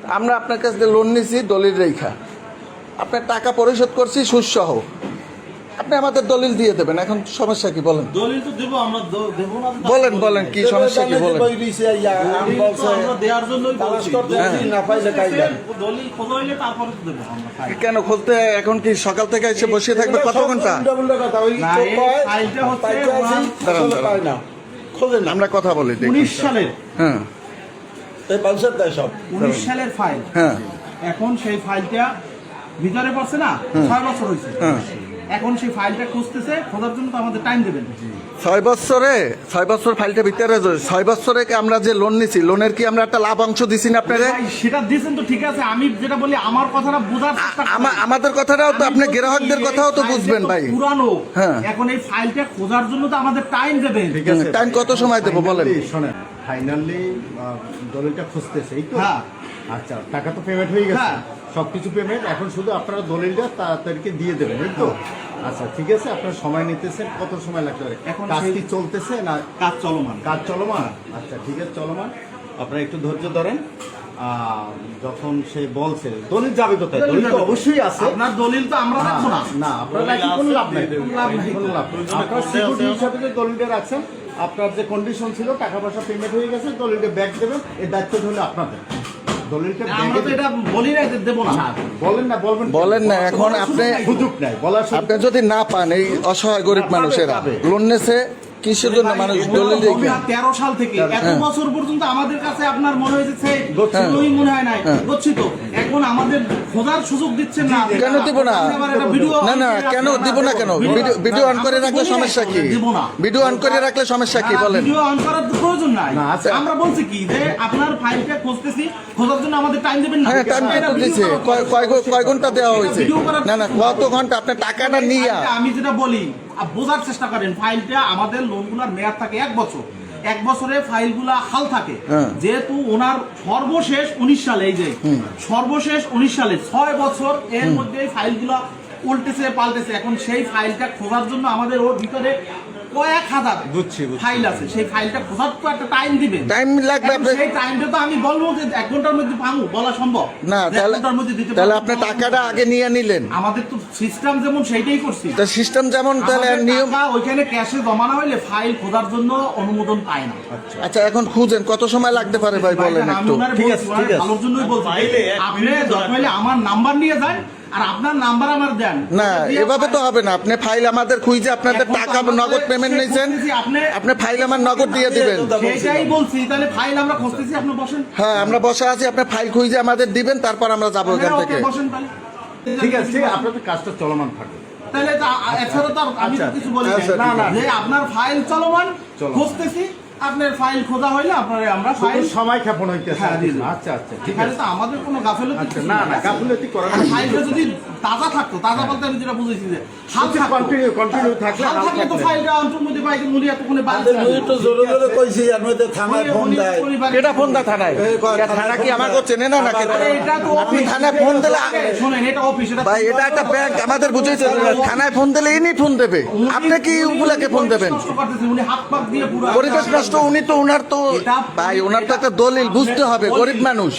আমরা আপনার কাছ থেকে লোন নিছি দলিল রেখা, আপনার টাকা পরিশোধ করছি সুদসহ, আপনি আমাদের দলিল দিয়ে দেবেন। এখন সমস্যা কি বলেন? দলিল তো দেব আমরা, দেব না তো বলেন বলেন কি সমস্যা কি বলেন? আমরা দেওয়ার জন্যই বলছি। দলিল খোঁজ হইলে তারপরে তো দেবো আমরা। কেন খুলতে এখন কি সকাল থেকে এসে বসে থাকবে কত ঘন্টা? না, এই ফাইলটা হচ্ছে দাঁড়ান, দাঁড়ান। খোঁজেন আমরা কথা বলি দেখি। 19 সালের হ্যাঁ 19 সালের ফাইল। হ্যাঁ এখন সেই ফাইলটা ভিতরে পড়ছে না, 6 বছর হয়েছে। হ্যাঁ। এখন সেই ফাইলটা খুঁজতেছে, খোঁজার জন্য তো আমাদের টাইম দেবেন। 6 বছর ফাইলটা ভিতরে 6 বছরে আমরা যে লোন নিছি, লোনের কি আমরা একটা লাভ অংশ দিছি না আপনারে? ভাই, সেটা দিয়েছেন তো ঠিক আছে, আমি যেটা বলি আমার কথাটা বোঝার চেষ্টা করুন। আমাদের কথাটাও তো আপনি গ্রাহকদের কথাও তো বুঝবেন ভাই। পুরানো, হ্যাঁ। এখন এই ফাইলটা খোঁজার জন্য তো আমাদের টাইম দেবেন। টাইম কত সময় দেবো বলেন? শোনেন, ফাইনালি দলিলটা খুঁজতেছে, এই তো? হ্যাঁ। আচ্ছা, টাকা তো পেমেন্ট হয়ে গেছে, হ্যাঁ। সবকিছু পেমেন্ট, এখন শুধু আপনারা দলিলটা তাড়াতাড়ি দিয়ে দেবেন, এই তো? আচ্ছা ঠিক আছে, আপনারা সময় নিতেছেন, কত সময় লাগতে পারে? এখন কাজ সেই- কি চলতেছে না কাজ চলমান। কাজ চলমান? আচ্ছা ঠিক আছে, চলমান। আপনারা একটু ধৈর্য ধরেন। যখন সে বলছে দলিল যাবে কোথায়, দলিল তো অবশ্যই আছে। আপনার দলিল তো আমরা রাখবো না। না, আপনারা রাখি কোনো লাভ নাই, লাভ নাই। কোনো লাভ নেই। আপনার সিকিউরিটি হিসাবে যে দলিলটা রাখছেন, আপনার যে কন্ডিশন ছিল, টাকা পয়সা পেমেন্ট হয়ে গেছে, দলিলটা ব্যাক দেবেন, এই দায়িত্বটা হলো আপনাদের। দলিলটা আমরা তো এটা বলি না যে দেবো না। বলেন না, বলেন না, এখন আপনি সুযোগ নাই বলার সুযোগ। আপনি যদি না পান, এই অসহায় গরিব মানুষেরা পাবে। লোন নেছে কিসের জন্য? মানুষ দলিল রেখা। 2013 সাল থেকে এত বছর পর্যন্ত আমাদের কাছে আপনার মনে হয়েছে গচ্ছিত। মনে হয় নাই গচ্ছিত। এখন আমাদের খোঁজার সুযোগ দিচ্ছেন না। কেন দিব না? আবার একটা ভিডিও না না, কেন দিব না কেন? ভিডিও অন করে রাখলে সমস্যা কি? দিব না। ভিডিও অন করে রাখলে সমস্যা কি বলেন? ভিডিও অন করার তো প্রয়োজন নাই। না, আচ্ছা। আমরা বলছি কি যে আপনার ফাইলটা খুঁজতেছি, খোঁজার জন্য আমাদের টাইম দেবেন না। হ্যাঁ, টাইম তো দিছে। কয় ঘন্টা দেওয়া হয়েছে? ভিডিও করার- না না, কত ঘন্টা? আপনার টাকাটা নিয়ে আমি যেটা বলি বোঝার চেষ্টা করেন, ফাইলটা আমাদের লোনগুলোর মেয়াদ থাকে 1 বছর। 1 বছরে ফাইলগুলা হাল থাকে। হ্যাঁ। যেহেতু ওনার সর্বশেষ 19 সালে, এই যে সর্বশেষ 19 সালে 6 বছর এর মধ্যে এই ফাইলগুলা উল্টেছে পাল্টেছে। এখন সেই ফাইলটা খোঁজার জন্য আমাদের ওর ভিতরে কয়েক হাজার বুঝছি। ফাইল আছে। সেই ফাইলটা খোঁজার তো একটা টাইম দিবেন। টাইম লাগবে এখন আপনার। সেই টাইমটা তো আমি বলবো যে 1 ঘন্টার মধ্যে পাবো, বলা সম্ভব না, যে 1 তাহলে ঘন্টার মধ্যে দিতে তাহলে পারবো। আপনি টাকাটা আগে নিয়ে নিলেন। আমাদের তো সিস্টেম যেমন সেইটাই করছি। তা সিস্টেম যেমন, তাহলে আমাদের নিয়ম। টাকা ওইখানে ক্যাশে জমা না হইলে ফাইল খোঁজার জন্য অনুমোদন পায় না। আচ্ছা, এখন খুঁজেন, কত সময় লাগতে পারে ভাই বলেন আমি একটু। ওনারে ঠিক বলছি, আছে, ওনার ঠিক আছে। ভালোর জন্যই বলছি। ফাইলে এক আপনি মিনিট দরকার হলে আমার নাম্বার নিয়ে যান, আর আপনার নাম্বার আমার দেন। না, এভাবে তো হবে না। আপনি ফাইল আমাদের খুঁজে আপনাদের এখন তো টাকা আমরা নগদ পেমেন্ট চেক নিয়েছেন, করতেছি, আপনি ফাইল আমার নগদ দিয়ে দিবেন। সেটাই বলছি, তাহলে ফাইল আমরা খুঁজতেছি, আপনি বসেন। হ্যাঁ, আমরা বসে আছি, আপনি ফাইল খুঁজে আমাদের দিবেন, তারপর আমরা যাবো এখান হ্যাঁ, থেকে। ওকে, বসেন তাহলে। ঠিক আছে, ঠিক আছে, আপনাদের কাজটা চলমান থাকবে। তাহলে তো এছাড়া তো আমি তো আচ্ছা। কিছু বলি আচ্ছা, না। ঠিক না, আছে। যে আপনার ফাইল চলমান, চলমান। খুঁজতেছি, আপনার ফাইল খোঁজা হইলে আপনার আমরা ফাইল। শুধু সময় ক্ষেপণ হইতেছে। হ্যাঁ, জি, জি। আচ্ছা আচ্ছা, ঠিক এখানে আছে। তো আমাদের কোনো গাফিলতি আচ্ছা, কিছু না নাই। না, গাফিলতি করার আর ফাইলটা যদি তাজা থাকতো, তাজা বলতে আমি যেটা বুঝেছি যে হাল থাকতো। কন্টিনিউ থাকলে হাল থাকলে তো ফাইলটা অন্তর মধ্যে পাইতে মুলি এতক্ষণে আমাদের মুই তো জোরে জোরে কইছি এর মধ্যে থানায় ফোন দেয়। এটা ফোন দা থানায়। থানা কি আমাকে চেনে না নাকি? এটা তো আপনি অফিস। থানায় ফোন দিলে শোনেন, এটা অফিস, এটা ভাই, এটা একটা ব্যাংক, আমাদের বুঝেছে। থানায় ফোন দিলে ইনি ফোন দেবে, আপনি কি ওগুলাকে ফোন দেবেন? নষ্ট করতেছে, উনি হাত পাক দিয়ে পুরো পরিবেশ নষ্ট। উনি তো ওনার তো ভাই, ওনার তো একটা দলিল বুঝতে হবে, গরিব মানুষ,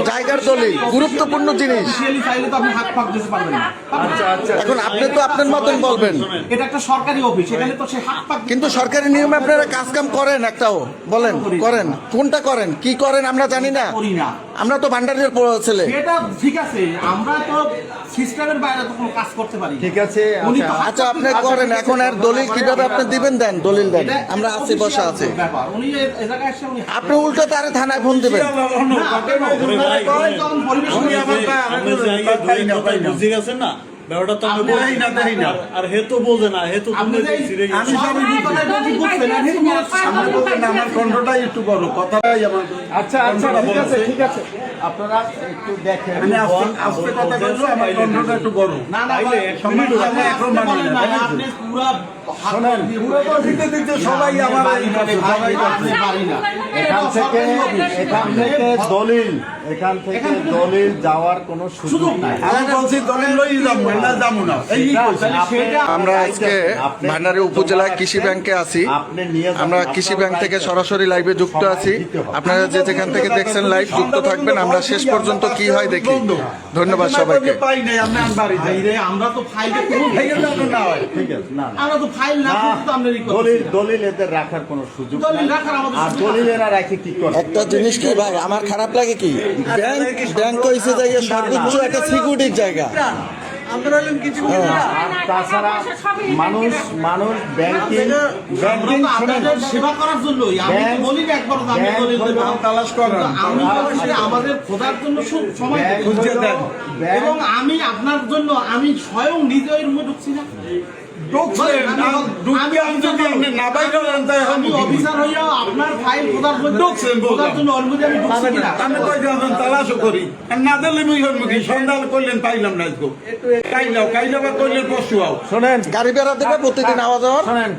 জায়গার দলিল গুরুত্বপূর্ণ জিনিস। অফিসিয়ালি ফাইলে তো আপনি হাত পাক দিতে পারবেন না। আচ্ছা আচ্ছা, এখন আপনি তো আপনার মতন বলবেন, এটা একটা সরকারি অফিস, এখানে তো সে হাত পাক কিন্তু সরকারি নিয়মে আপনারা কাজ কাম করেন একটাও? বলেন, করেন কোনটা? করেন কি করেন আমরা জানি না। করি না। আমরা তো ভান্ডারের ছেলে। এটা ঠিক আছে, আমরা তো সিস্টেমের বাইরে তো কোনো কাজ করতে পারি না। ঠিক আছে। উনি তো আচ্ছা, আপনি করেন। এখন আর দলিল কিভাবে আপনি দিবেন? দেন, দলিল দেন, এটা আমরা আছি, বসা আছে। ব্যাপার। উনি এই জায়গায় এসে উনি আপনি উল্টো তারে থানায় ফোন দেবেন। না, কেন? যখন পরিবেশ বুঝে গেছেন না ব্যাপারটা তো আমি আপনি বলছি এই না, তাই না। আর হে তো বোঝে না, হে তো আপনি যে আমি সবই কথাই বলছি, বুঝছেন না, ঠিক আছে? আমার কণ্ঠটাই একটু বড়, কথাটাই আমার আচ্ছা আচ্ছা, ঠিক আছে, ঠিক আছে। আপনারা একটু দেখেন। আমি আস্তে কথা বলবো, আমার কণ্ঠটা একটু বড়। না, না, তাইলে ভাই, সম্মান আপনি আমি এখন মানি বলেন না, না, আপনি পুরা হাত শোনেন, দিয়ে পুরো তো দিতে দিতে সবাই আমার এই পারি না, সবাই আপনি পারি না। এখান থেকে দলিল এখান থেকে এখান থেকে দলিল যাওয়ার কোনো সুযোগ সুযোগ নাই নাই। আমি বলছি দলিল লই যাবো না যাবো না এই তাহলে সেটা আমরা আজকে ভান্ডারী উপজেলা কৃষি ব্যাংকে আছি। আপনি নিয়ে যাবেন, আমরা আপনার কৃষি ব্যাংক থেকে দায়িত্ব। সরাসরি লাইভে যুক্ত আছি। আপনারা যে যেখান থেকে দেখছেন লাইভ যুক্ত থাকবেন। আমরা শেষ পর্যন্ত কি হয় দেখি। ধন্যবাদ সবাইকে। পাই নাই আমি আনবারই যাই ভাইরে, আমরা তো ফাইলটা কোনো এই জন্য না হয় ঠিক আছে, না না আমরা তো ফাইল না করতে তো আমরা দলিল দলিল এদের রাখার কোনো সুযোগ দলিল নাই। রাখার আমাদের আর সুযোগ দলিল এরা রাখে কি করে একটা জিনিস কি ভাই আমার খারাপ লাগে কি ব্যাংক হইছে জায়গা সর্বোচ্চ একটা সিকিউরিটির জায়গা। আর তাছাড়া মানুষ মানুষ ব্যাংকিং ব্যাংকিং আমরা তো শুনেন আপনাদের সেবা করার জন্যই আমি তো ব্যাংক- বলি না একবার আমি ব্যাংক দলিল হলো দেব। তালাশ করেন আমি বলছি আমাদের খোঁজার জন্য সময় ব্যাংক দেন। খুঁজে হলো- দেন। ব্যাংক- এবং আমি আপনার জন্য আমি স্বয়ং নিজে ওই রুমে ঢুকছি না ঢুকছেন ঢুকে আমি যদি আপনি না পাই করেন তাই আমি অফিসার হইয়া আপনার ফাইল খোঁজার জন্য ঢুকছেন, বললাম। খোঁজার জন্য অনুমতি আমি ঢুকছি কিনা আমি কই দিলাম তালাশও করি আর না দিলে মুই হল মুখী সন্ধান করলেন পাইলাম না আজকে কাইলাও বা করলেন পশু আও শোনেন গাড়ি বেড়া দেবে প্রতিদিন আওয়াজ হওয়ার। শোনেন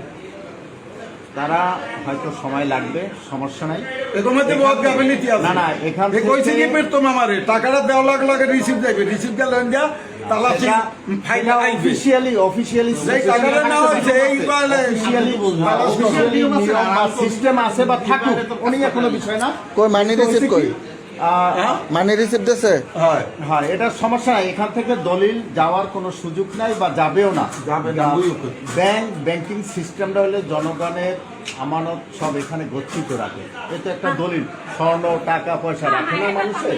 তারা হয়তো সময় লাগবে সমস্যা নাই এর মধ্যে বহুত গাফিলতি আছে না না এখান এ কইছে কি থেকে পেতো আমারে টাকাটা দেওয়া লাগে রিসিভ যাইবে রিসিভ গেলেন যা তালাশি ফাইল আইবে অফিসিয়ালি যেই টাকাটা নেওয়া হয়েছে এই কইলে সিস্টেম আছে বা থাকুক উনি কোনো বিষয় না কই মানি রিসিভ কই মানি রিসিভ দেছে। হয় হ্যাঁ এটা সমস্যা নাই এখান থেকে দলিল যাওয়ার কোনো সুযোগ নাই বা যাবেও না যাবে না, বুঝো তো। ব্যাংকিং সিস্টেমটা হলে জনগণের আমানত সব এখানে গচ্ছিত রাখে এটা একটা দলিল স্বর্ণ টাকা পয়সা রাখে না মানুষের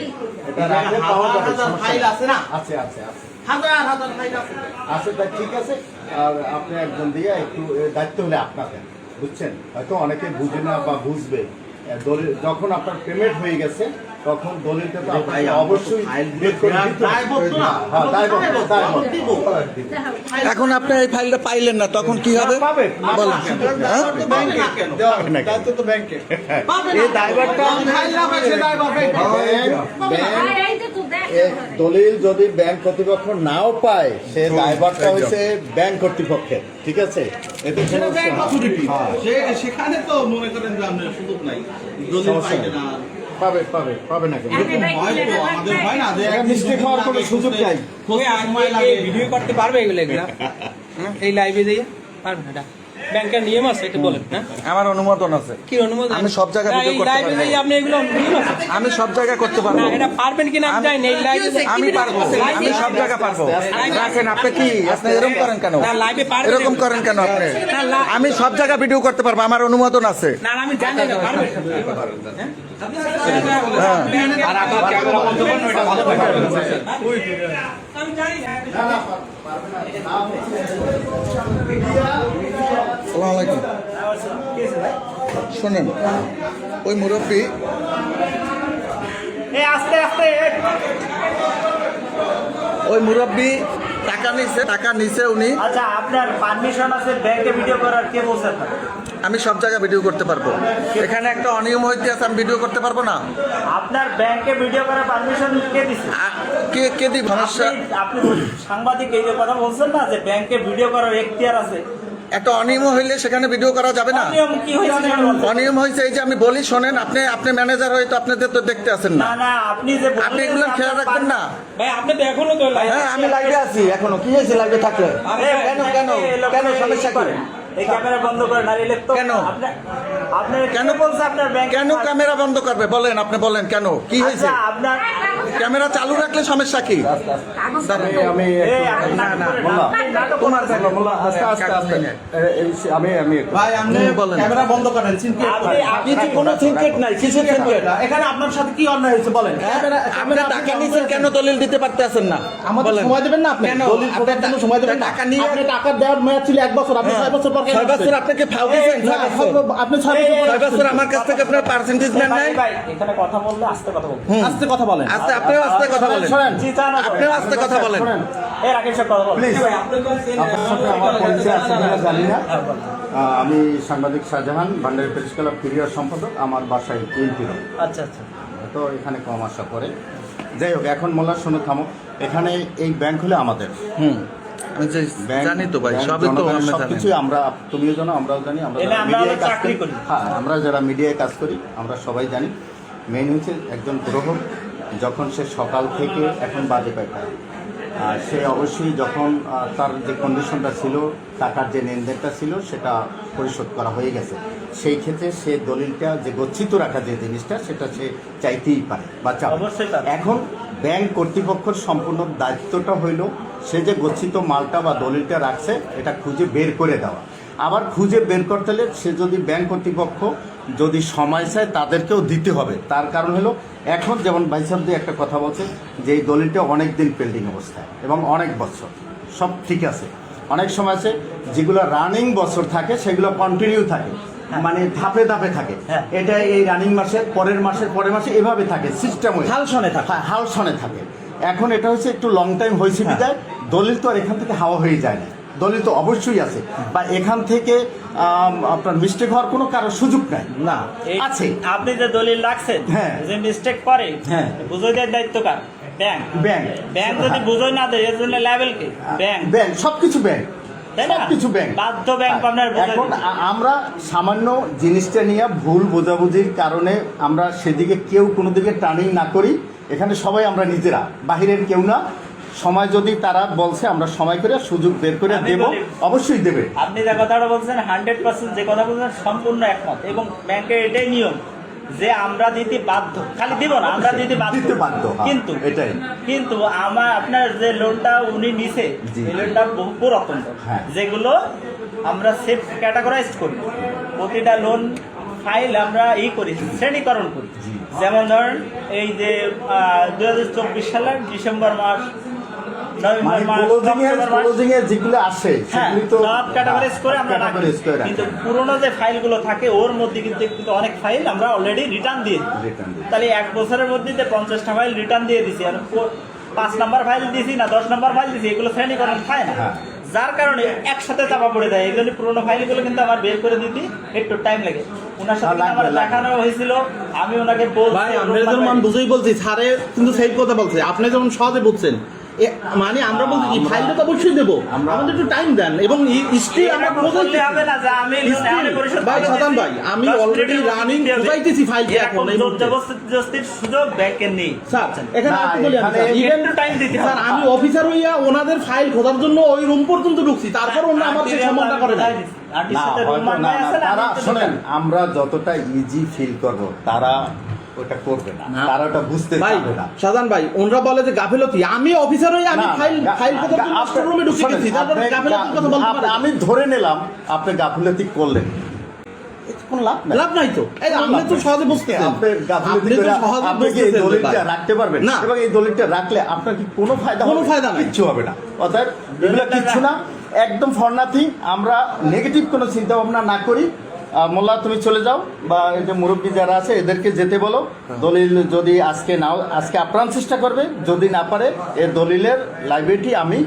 এটা রাখলে পাওয়া যাবে হাজার সমস্যা ফাইল নাই। আছে না আছে আছে আছে হাজার হাজার ফাইল আছে আছে তাই ঠিক আছে আর আপনি একজন দিয়ে একটু দায়িত্ব হলে আপনাদের বুঝছেন হয়তো অনেকে বুঝে না বা বুঝবে দলিল যখন আপনার পেমেন্ট হয়ে গেছে তখন দলিলটা তো আপনাকে অবশ্যই বের করে দিতে হবে। দায়বদ্ধ না হ্যাঁ, দায়বদ্ধ, দায়বদ্ধ। দিব। এখন আপনি এই ফাইলটা পাইলেন না তখন কি হবে পাবে, বলেন। হ্যাঁ? পাবে না কেন? পাবে না কেন? পাবে না। এই দায়ভারটা ফাইল না পায় সে দায়ভার পাবে। দলিল যদি ব্যাংক কর্তৃপক্ষ নাও পায় সে দায়ভারটা হচ্ছে ব্যাংক কর্তৃপক্ষের ঠিক আছে এতে সেটা সমস্যা ব্যাংক হয়। অথরিটি হ্যাঁ, সেখানে তো মনে করেন যে আপনার সুযোগ নাই দলিল সমস্যা পাইবে না পাবে পাবে পাবে না কেন এরকম হয়তো আমাদের হয় না যে এটা mistake হওয়ার কোনো সুযোগ নাই। সময় লাগে ভিডিও করতে পারবে এগুলো এগুলা হ্যাঁ? এই লাইভে দিয়ে পারবে না এটা ব্যাংকের নিয়ম আছে এটা বলেন হ্যাঁ আমার অনুমোদন আছে। কি অনুমোদন আমি সব জায়গায় না, ভিডিও এই করতে লাইভে পারবো। দিয়ে আপনি এগুলো নিয়ম আছে আমি সব জায়গায় করতে পারবো। না এটা পারবেন কিনা আমি জানি না এই লাইভে আমি পারবো আমি সব জায়গায় পারবো। রাখেন আপনি কি আপনি এরকম করেন কেন না লাইভে পারবেন এরকম করেন কেন আপনি না, লা- আমি সব জায়গায় ভিডিও করতে পারবো আমার অনুমোদন আছে। না আমি জানি না পারবেন হ্যাঁ? আমি জানি না আসসালামু আলাইকুম। শোনেন ওই মুরব্বী ওই মুরব্বী টাকা নিছে উনি। আচ্ছা আপনার পারমিশন আছে ব্যাংকে ভিডিও করার কে বলছে আপনার? আমি সব জায়গায় ভিডিও করতে পারবো। এখানে একটা অনিয়ম হইতে আছে আমি ভিডিও করতে পারবো না। আপনার ব্যাংকে ভিডিও করার পারমিশন কে দিচ্ছে? কে দি সমস্যা আপনি সাংবাদিক এই যে কথা বলছেন না যে ব্যাংকে ভিডিও করার এখতিয়ার আছে একটা অনিয়ম হইলে সেখানে ভিডিও করা যাবে না। নিয়ম কি হয়েছে সেটা বলুন। অনিয়ম হয়েছে এই যে আমি বলি শোনেন আপনি ম্যানেজার হয়তো আপনাদের তো দেখতে আছেন না। না না আপনি যে বললেন আপনি এগুলো যে খেয়াল আপনার রাখবেন না। ভাই আপনি তো এখনো তো live- হ্যাঁ আমি লাইভে আছি এখনো কি হয়েছে লাইভে থাকলে কেন সমস্যা কি এই ক্যামেরা বন্ধ করে নারিলে তো কেন? আপনি কেন বলছে আপনার ব্যাংকে কেন ক্যামেরা বন্ধ করবে বলেন আপনি বলেন কেন কি হয়েছে আচ্ছা আপনার ক্যামেরা চালু রাখলে সমস্যা কি আমি এই আপনি নাটক করে না, আপনি নাটক করতেছেন। আস্তে আস্তে আস্তে আমি ভাই আপনি বলেন। ক্যামেরা বন্ধ করেন সিনক্রেট কিছু কোনো সিনক্রেট নাই কিছু সিনক্রেট এখানে আপনার সাথে কি অন্যায় হয়েছে বলেন আপনি টাকা নিছেন কেন দলিল দিতে পারতেছেন না আমাদের বলেন। সময় দেবেন না আপনি কেন? দলিল আপনি প্রদানের জন্য সময় দেবেন না টাকা নিয়ে- আপনি টাকা দেওয়ার মেয়াদ ছিল 1 বছর আপনি 6 বছর পর কেন 6 বছর আপনাকে ফাউ দিয়েছেন 6 বছর আপনি 6 বছর পর 6 বছর আমার কাছ থেকে আপনার পার্সেন্টেজ নেন নাই ভাই এখানে কথা বললে আস্তে কথা বলুন আস্তে কথা বলেন আস্তে আপনিও আস্তে কথা বলেন জি তা না আপনিও আস্তে কথা বলেন এই রাকেশ স্যার কথা বলুন প্লিজ আপনার সাথে আমার পরিচয় আছে কিনা জানি না আমি সাংবাদিক Shahjahan Bhandari press club career সম্পাদক আমার বাসায় এমপি আচ্ছা আচ্ছা তো এখানে কম আশা করে যাই হোক এখন মোল্লা শোনো থামো এখানে এই ব্যাংক হলে আমাদের আমি ব্যাংক জানি তো ভাই ব্যাংক সবই তো জনগণের আমরা জানি সবকিছুই আমরা তুমিও জানো আমরাও জানি আমরা এলে যারা আমরা মিডিয়ায় কাজ চাকরি করি। হ্যাঁ আমরা যারা মিডিয়ায় কাজ করি আমরা সবাই জানি মেইন হচ্ছে একজন গ্রাহক যখন সে সকাল থেকে এখন বাজে কয়টা সে অবশ্যই যখন তার যে কন্ডিশনটা ছিল, টাকার যে লেনদেনটা ছিল সেটা পরিশোধ করা হয়ে গেছে, সেই ক্ষেত্রে সে দলিলটা যে গচ্ছিত রাখা যে জিনিসটা সেটা সে চাইতেই পারে বা চাবে। অবশ্যই পারে। এখন ব্যাংক কর্তৃপক্ষের সম্পূর্ণ দায়িত্বটা হইল সে যে গচ্ছিত মালটা বা দলিলটা রাখছে এটা খুঁজে বের করে দেওয়া। আবার খুঁজে বের করতে হলে সে যদি ব্যাংক কর্তৃপক্ষ যদি সময় চায় তাদেরকেও দিতে হবে। তার কারণ হলো এখন যেমন ভাই সাহেব দিয়ে একটা কথা বলছে যে এই দলিলটা অনেক দিন পেন্ডিং অবস্থায় এবং অনেক বছর, সব ঠিক আছে। অনেক সময় আছে যেগুলো রানিং বছর থাকে সেগুলো কন্টিনিউ থাকে, মানে ধাপে ধাপে থাকে। হ্যাঁ। এটা এই রানিং মাসের পরের মাসে এভাবে থাকে সিস্টেম, হালসনে থাকে। হালসনে থাকে। এখন এটা হচ্ছে একটু লং টাইম হয়েছে বিদায় দলিল তো আর এখান থেকে হাওয়া হয়ে যায় না, দলিল তো অবশ্যই আছে বা এখান থেকে আপনার মিস্টেক হওয়ার কোনো কারো সুযোগ নাই না, এই- আছে। আপনি যে দলিল রাখছেন, হ্যাঁ। যে মিস্টেক করে, হ্যাঁ। বুঝাই দেওয়ার দায়িত্ব কার? ব্যাংক। ব্যাংক ব্যাংক যদি বুঝাই না দেয় এর জন্য লেভেল কি? ব্যাংক, ব্যাংক সবকিছু ব্যাংক, তাই না? সবকিছু ব্যাংক বাধ্য ব্যাংক আপনার বুঝাই এখন দিতে। আমরা সামান্য জিনিসটা নিয়ে ভুল বোঝাবুঝির কারণে আমরা সেদিকে কেউ কোনো দিকে টার্নিং না করি। এখানে সবাই আমরা নিজেরা, বাহিরের কেউ না। সময় যদি তারা বলছে আমরা সময় করে সুযোগ বের করে আমি দেব, বলি- অবশ্যই দেবে। আপনি যে কথাটা বলছেন 100% যে কথা বলছেন সম্পূর্ণ একমত, এবং ব্যাংকের এটাই নিয়ম যে আমরা দিতে বাধ্য, খালি দিব না, আমরা দিতে দিতে বাধ্য, হ্যাঁ, কিন্তু এটাই। কিন্তু আপনার যে লোনটা উনি নিছে জি। এই লোনটা বহু পুরাতন লোন, হ্যাঁ। যেগুলো আমরা সেফ ক্যাটাগরাইজ করি, প্রতিটা লোন ফাইল আমরা করি, শ্রেণীকরণ করি। জি। যেমন ধরেন এই যে 2024 সালের ডিসেম্বর মাস, নভেম্বর মানে মাস, অক্টোবর মাস, ক্লোজিং এ যেগুলো আসে হ্যাঁ, সেগুলি তো সব ক্যাটাগরাইজ করে আমরা রাখি। categorize করে রাখি। কিন্তু পুরোনো যে ফাইলগুলো থাকে ওর মধ্যে কিন্তু অনেক ফাইল আমরা অলরেডি রিটার্ন দিয়ে দিই। Return দিই। তাহলে 1 বছরের মধ্যে 50টা ফাইল রিটার্ন দিয়ে দিছি, আর 5 নাম্বার ফাইল দিছি না 10 নাম্বার ফাইল দিছি, এগুলো শ্রেণীকরণ খায় না। হ্যাঁ। যার কারণে একসাথে চাপা পড়ে যায়। এগুলো পুরোনো ফাইলগুলো কিন্তু আমার বের করে দিতে একটু টাইম লাগে। ওনার সাথে কিন্তু আমার লাগবে। দেখানো হয়েছিল, আমি ওনাকে বলছি ভাই আমরা যেমন মান বুঝেই বলছি, স্যারে কিন্তু সেই কথা বলছে, আপনি যেমন সহজে বুঝছেন। মানে আমরা বলছি কি ফাইলটা তো অবশ্যই দেবো, আমাদের একটু টাইম দেন এবং স্টিল আমরা বলতে হবে না যে আমি আমি পরিশোধ ভাই করে সাধারণ দিছি। ভাই আমি 10 অলরেডি মিনিটের রানিং মধ্যে দিতে হবে। বুঝাইতেছি ফাইলটা এখন এই মুহূর্তে। জবরদস্তির সুযোগ ব্যাংকের নেই। স্যার এখানে না, একটু বলি আমি, এখানে স্যার, even- একটু time দিতে হবে। স্যার আমি অফিসার হইয়া ওনাদের ফাইল খোঁজার জন্য ওই রুম পর্যন্ত ঢুকছি, তারপর ওনা আমার সেই সম্মানটা করে না। না, হয়তো না, তারা শোনেন আমরা যতটা ইজি ফিল করব তারা ওটা করবে না, না। তারা ওটা বুঝতে ভাই পারবে না। সাধারণ ভাই ওনরা বলে যে গাফিলতি, আমি অফিসার হয়ে আমি না, ফাইল খোঁজার জন্য আপনার- রুমে ঢুকে শোনেন, গেছি, তারপর আপনি- গাফিলতির কথা বলতে পারেন? আমি ধরে নিলাম আপনি গাফিলতি করলেন, এতে কোনো লাভ নাই। লাভ নাই তো, এই আপনি তো সহজে বুঝতেছেন, আপনি গাফিলতি আপনি তো করে সহজে আপনি কি এই বুঝতেছেন দলিলটা ভাই। রাখতে পারবেন না। এবং এই দলিলটা রাখলে আপনার কি কোনো ফায়দা কোনো হবে? ফায়দা নাই। কিচ্ছু হবে না। অর্থাৎ এগুলো কিচ্ছু না, একদম ফর নাথিং। আমরা নেগেটিভ কোনো চিন্তা ভাবনা না করি। মোল্লা তুমি চলে যাও, বা এই যে মুরব্বী যারা আছে এদেরকে যেতে বলো। দলিল যদি আজকে নাও, আজকে আপ্রাণ চেষ্টা করবে, যদি না পারে এই দলিলের লাইব্রেরিটি আমি